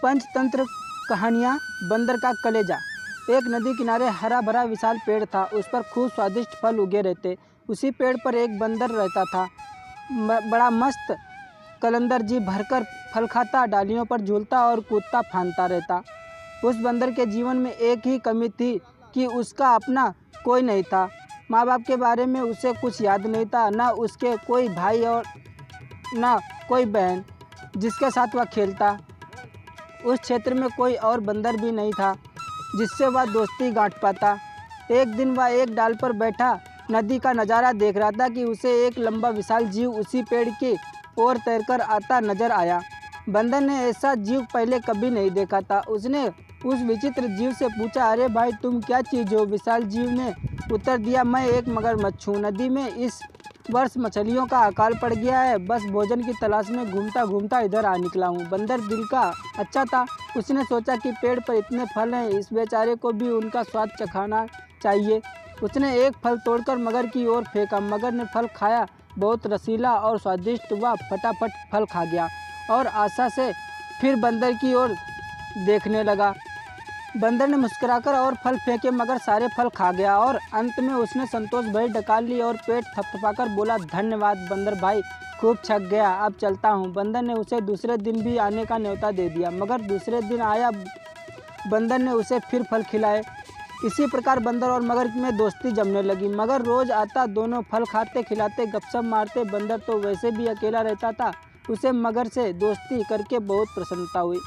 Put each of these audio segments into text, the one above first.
पंचतंत्र कहानियाँ। बंदर का कलेजा। एक नदी किनारे हरा भरा विशाल पेड़ था। उस पर खूब स्वादिष्ट फल उगे रहते। उसी पेड़ पर एक बंदर रहता था। बड़ा मस्त कलंदर जी भरकर फल खाता, डालियों पर झूलता और कूदता फांदता रहता। उस बंदर के जीवन में एक ही कमी थी कि उसका अपना कोई नहीं था। माँ बाप के बारे में उसे कुछ याद नहीं था, न उसके कोई भाई और न कोई बहन जिसके साथ वह खेलता। उस क्षेत्र में कोई और बंदर भी नहीं था जिससे वह दोस्ती गांठ पाता। एक दिन वह एक डाल पर बैठा नदी का नज़ारा देख रहा था कि उसे एक लंबा विशाल जीव उसी पेड़ की ओर तैरकर आता नजर आया। बंदर ने ऐसा जीव पहले कभी नहीं देखा था। उसने उस विचित्र जीव से पूछा, अरे भाई, तुम क्या चीज़ हो? विशाल जीव ने उत्तर दिया, मैं एक मगरमच्छ हूँ। नदी में इस वर्ष मछलियों का अकाल पड़ गया है, बस भोजन की तलाश में घूमता घूमता इधर आ निकला हूँ। बंदर दिल का अच्छा था। उसने सोचा कि पेड़ पर इतने फल हैं, इस बेचारे को भी उनका स्वाद चखाना चाहिए। उसने एक फल तोड़कर मगर की ओर फेंका। मगर ने फल खाया, बहुत रसीला और स्वादिष्ट। वह फटाफट फल खा गया और आशा से फिर बंदर की ओर देखने लगा। बंदर ने मुस्कुराकर और फल फेंके, मगर सारे फल खा गया और अंत में उसने संतोष भरी डकार ली और पेट थपथपाकर बोला, धन्यवाद बंदर भाई, खूब छक गया, अब चलता हूँ। बंदर ने उसे दूसरे दिन भी आने का न्योता दे दिया। मगर दूसरे दिन आया, बंदर ने उसे फिर फल खिलाए। इसी प्रकार बंदर और मगर में दोस्ती जमने लगी। मगर रोज आता, दोनों फल खाते खिलाते गपशप मारते। बंदर तो वैसे भी अकेला रहता था, उसे मगर से दोस्ती करके बहुत प्रसन्नता हुई।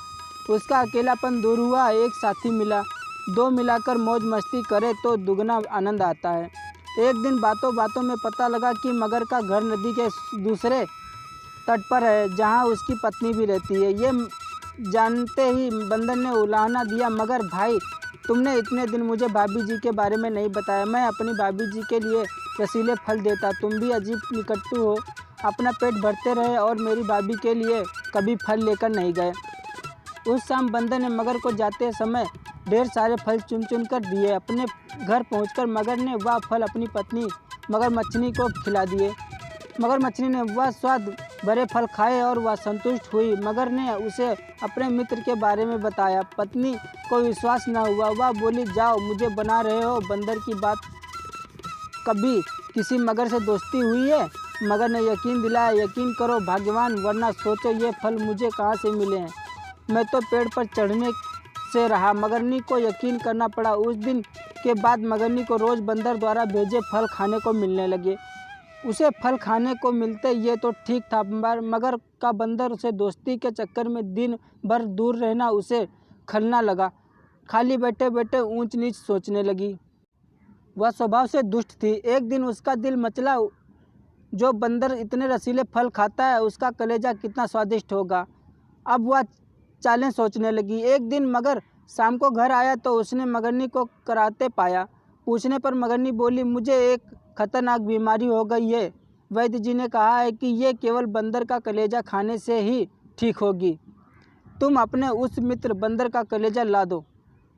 उसका अकेलापन दूर हुआ, एक साथी मिला। दो मिलाकर मौज मस्ती करे तो दुगना आनंद आता है। एक दिन बातों बातों में पता लगा कि मगर का घर नदी के दूसरे तट पर है, जहाँ उसकी पत्नी भी रहती है। ये जानते ही बंदर ने उलाहना दिया, मगर भाई, तुमने इतने दिन मुझे भाभी जी के बारे में नहीं बताया। मैं अपनी भाभी जी के लिए रसीले फल देता, तुम भी अजीब निकट्टू हो। अपना पेट भरते रहे और मेरी भाभी के लिए कभी फल लेकर नहीं गए। उस शाम बंदर ने मगर को जाते समय ढेर सारे फल चुन चुन कर दिए। अपने घर पहुंचकर मगर ने वह फल अपनी पत्नी मगरमच्छनी को खिला दिए। मगरमच्छनी ने वह स्वाद भरे फल खाए और वह संतुष्ट हुई। मगर ने उसे अपने मित्र के बारे में बताया। पत्नी को विश्वास न हुआ। वह बोली, जाओ, मुझे बना रहे हो। बंदर की बात, कभी किसी मगर से दोस्ती हुई है? मगर ने यकीन दिलाया, यकीन करो भाग्यवान, वरना सोचो ये फल मुझे कहाँ से मिले हैं। मैं तो पेड़ पर चढ़ने से रहा। मगरनी को यकीन करना पड़ा। उस दिन के बाद मगरनी को रोज़ बंदर द्वारा भेजे फल खाने को मिलने लगे। उसे फल खाने को मिलते ये तो ठीक था, मगर का बंदर से दोस्ती के चक्कर में दिन भर दूर रहना उसे खलना लगा। खाली बैठे बैठे ऊंच नीच सोचने लगी। वह स्वभाव से दुष्ट थी। एक दिन उसका दिल मचला, जो बंदर इतने रसीले फल खाता है, उसका कलेजा कितना स्वादिष्ट होगा। अब वह चालें सोचने लगी। एक दिन मगर शाम को घर आया तो उसने मगरनी को कराते पाया। पूछने पर मगरनी बोली, मुझे एक खतरनाक बीमारी हो गई है। वैद्य जी ने कहा है कि ये केवल बंदर का कलेजा खाने से ही ठीक होगी। तुम अपने उस मित्र बंदर का कलेजा ला दो।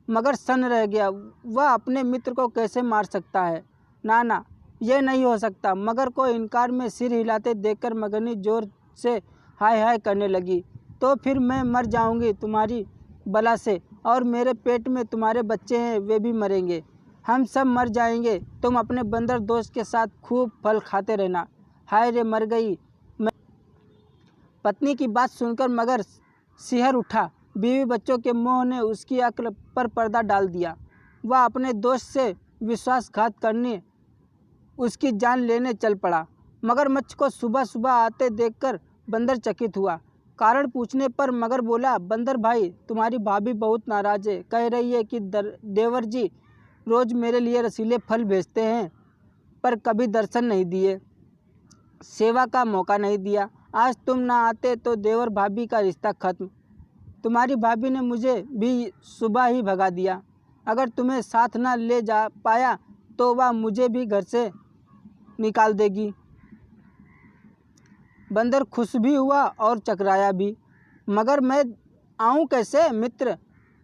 मगर सन्न रह गया। वह अपने मित्र को कैसे मार सकता है? ना ना, यह नहीं हो सकता। मगर को इनकार में सिर हिलाते देखकर मगरनी जोर से हाय हाय करने लगी। तो फिर मैं मर जाऊंगी तुम्हारी बला से, और मेरे पेट में तुम्हारे बच्चे हैं, वे भी मरेंगे। हम सब मर जाएंगे। तुम अपने बंदर दोस्त के साथ खूब फल खाते रहना। हाय रे, मर गई मैं। पत्नी की बात सुनकर मगर सिहर उठा। बीवी बच्चों के मोह ने उसकी अक्ल पर पर्दा डाल दिया। वह अपने दोस्त से विश्वासघात करने उसकी जान लेने चल पड़ा। मगरमच्छ को सुबह सुबह आते देखकर बंदर चकित हुआ। कारण पूछने पर मगर बोला, बंदर भाई, तुम्हारी भाभी बहुत नाराज़ है। कह रही है कि देवर जी रोज़ मेरे लिए रसीले फल भेजते हैं, पर कभी दर्शन नहीं दिए, सेवा का मौका नहीं दिया। आज तुम ना आते तो देवर भाभी का रिश्ता खत्म। तुम्हारी भाभी ने मुझे भी सुबह ही भगा दिया। अगर तुम्हें साथ ना ले जा पाया तो वह मुझे भी घर से निकाल देगी। बंदर खुश भी हुआ और चकराया भी। मगर मैं आऊँ कैसे मित्र?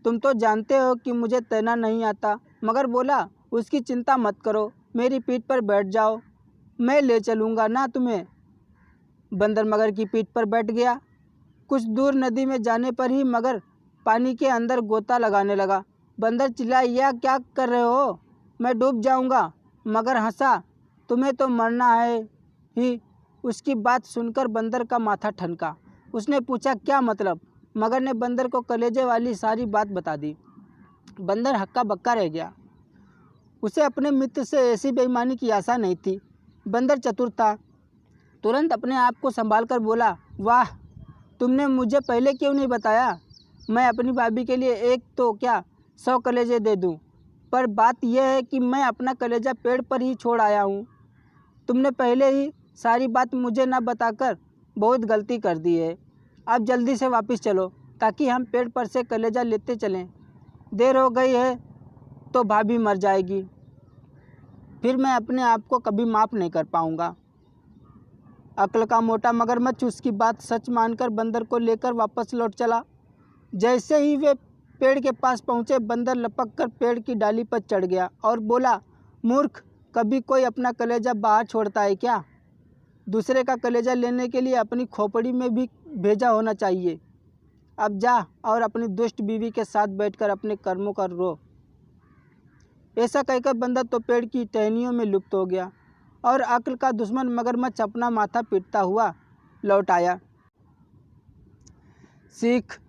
तुम तो जानते हो कि मुझे तैरना नहीं आता। मगर बोला, उसकी चिंता मत करो, मेरी पीठ पर बैठ जाओ, मैं ले चलूँगा ना तुम्हें। बंदर मगर की पीठ पर बैठ गया। कुछ दूर नदी में जाने पर ही मगर पानी के अंदर गोता लगाने लगा। बंदर चिल्लाया, यह क्या कर रहे हो, मैं डूब जाऊंगा। मगर हंसा, तुम्हें तो मरना है ही। उसकी बात सुनकर बंदर का माथा ठनका। उसने पूछा, क्या मतलब? मगर ने बंदर को कलेजे वाली सारी बात बता दी। बंदर हक्का बक्का रह गया। उसे अपने मित्र से ऐसी बेईमानी की आशा नहीं थी। बंदर चतुर था, तुरंत अपने आप को संभाल कर बोला, वाह, तुमने मुझे पहले क्यों नहीं बताया? मैं अपनी भाभी के लिए एक तो क्या 100 कलेजे दे दूं। पर बात यह है कि मैं अपना कलेजा पेड़ पर ही छोड़ आया हूँ। तुमने पहले ही सारी बात मुझे न बताकर बहुत गलती कर दी है। अब जल्दी से वापस चलो ताकि हम पेड़ पर से कलेजा लेते चलें। देर हो गई है तो भाभी मर जाएगी, फिर मैं अपने आप को कभी माफ़ नहीं कर पाऊँगा। अक्ल का मोटा मगरमच्छ उसकी बात सच मानकर बंदर को लेकर वापस लौट चला। जैसे ही वे पेड़ के पास पहुँचे, बंदर लपक कर पेड़ की डाली पर चढ़ गया और बोला, मूर्ख, कभी कोई अपना कलेजा बाहर छोड़ता है क्या? दूसरे का कलेजा लेने के लिए अपनी खोपड़ी में भी भेजा होना चाहिए। अब जा और अपनी दुष्ट बीवी के साथ बैठकर अपने कर्मों का रो। ऐसा कहकर बंदर तो पेड़ की टहनियों में लुप्त हो गया और अक्ल का दुश्मन मगरमच्छ अपना माथा पीटता हुआ लौट आया। सीख,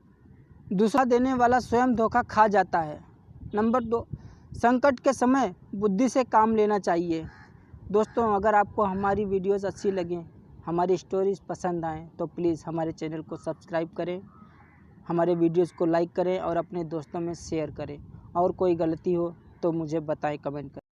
दूसरा देने वाला स्वयं धोखा खा जाता है। नंबर 2, संकट के समय बुद्धि से काम लेना चाहिए। दोस्तों, अगर आपको हमारी वीडियोस अच्छी लगें, हमारी स्टोरीज पसंद आएँ तो प्लीज़ हमारे चैनल को सब्सक्राइब करें, हमारे वीडियोस को लाइक करें और अपने दोस्तों में शेयर करें। और कोई गलती हो तो मुझे बताएं कमेंट करें।